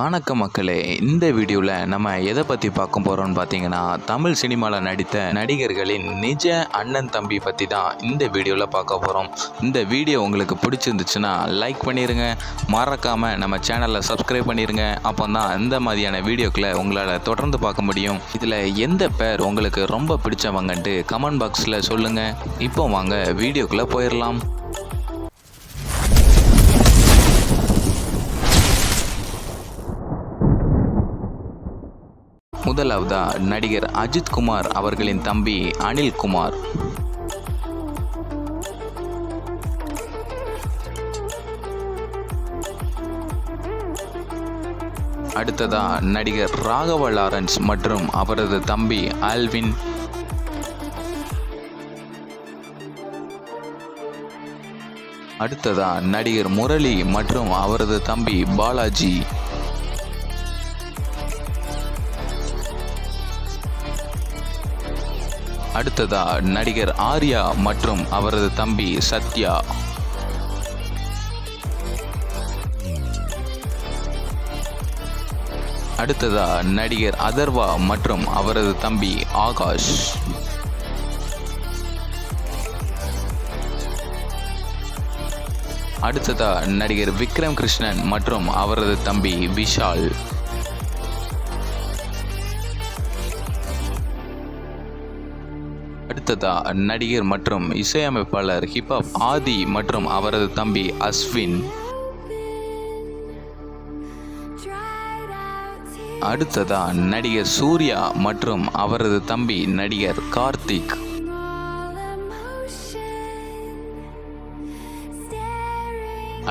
வணக்கம் மக்களே, இந்த வீடியோவில் நம்ம எதை பற்றி பார்க்க போகிறோம்னு பார்த்தீங்கன்னா, தமிழ் சினிமாவில் நடித்த நடிகர்களின் நிஜ அண்ணன் தம்பி பற்றி தான் இந்த வீடியோவில் பார்க்க போகிறோம். இந்த வீடியோ உங்களுக்கு பிடிச்சிருந்துச்சுன்னா லைக் பண்ணிடுங்க, மறக்காமல் நம்ம சேனலை சப்ஸ்கிரைப் பண்ணிடுங்க. அப்போ தான் இந்த மாதிரியான வீடியோக்களை உங்களால் தொடர்ந்து பார்க்க முடியும். இதில் எந்த பேர் உங்களுக்கு ரொம்ப பிடிச்சவங்கன்ட்டு கமெண்ட் பாக்ஸில் சொல்லுங்கள். இப்போ வாங்க வீடியோக்குள்ளே போயிடலாம். முதலாவதா நடிகர் அஜித் குமார் அவர்களின் தம்பி அனில் குமார். அடுத்ததா நடிகர் ராகவ லாரன்ஸ் மற்றும் அவரது தம்பி ஆல்வின். அடுத்ததா நடிகர் முரளி மற்றும் அவரது தம்பி பாலாஜி. அடுத்ததா நடிகர் ஆர்யா மற்றும் அவரது தம்பி சத்யா. அடுத்ததா நடிகர் அதர்வா மற்றும் அவரது தம்பி ஆகாஷ். அடுத்ததா நடிகர் விக்ரம் கிருஷ்ணன் மற்றும் அவரது தம்பி விஷால். அடுத்ததா நடிகர் மற்றும் இசையமைப்பாளர் ஹிப்ஹாப் ஆதி மற்றும் அவரது தம்பி அஸ்வின். அடுத்ததா நடிகர் சூர்யா மற்றும் அவரது தம்பி நடிகர் கார்த்திக்.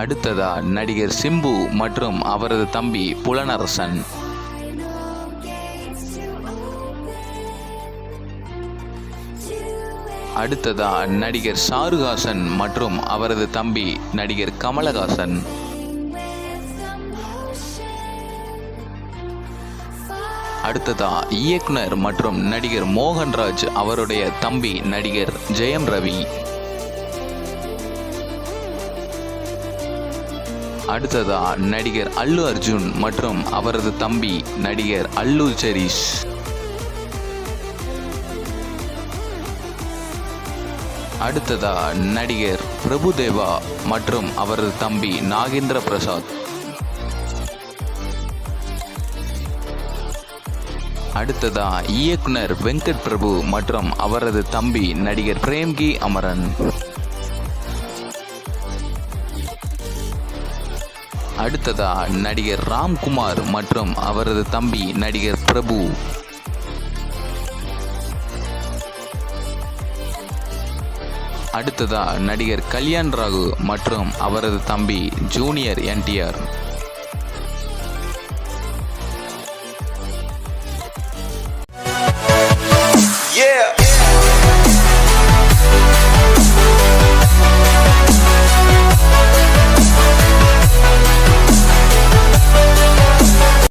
அடுத்ததா நடிகர் சிம்பு மற்றும் அவரது தம்பி புலனரசன். அடுத்ததா நடிகர் ஷாருஹாசன் மற்றும் அவரது தம்பி நடிகர் கமலஹாசன். அடுத்ததா இயக்குனர் மற்றும் நடிகர் மோகன்ராஜ் அவருடைய தம்பி நடிகர் ஜெயம் ரவி. அடுத்ததா நடிகர் அல்லு அர்ஜுன் மற்றும் அவரது தம்பி நடிகர் அல்லு செரிஷ். அடுத்ததா நடிகர் பிரபுதேவா மற்றும் அவரது தம்பி நாகேந்திர பிரசாத். அடுத்ததா இயக்குனர் வெங்கட் பிரபு மற்றும் அவரது தம்பி நடிகர் பிரேம்கி அமரன். அடுத்ததா நடிகர் ராம்குமார் மற்றும் அவரது தம்பி நடிகர் பிரபு. அடுத்ததா நடிகர் கல்யாண் ராகு மற்றும் அவரது தம்பி ஜூனியர் என்டிஆர்.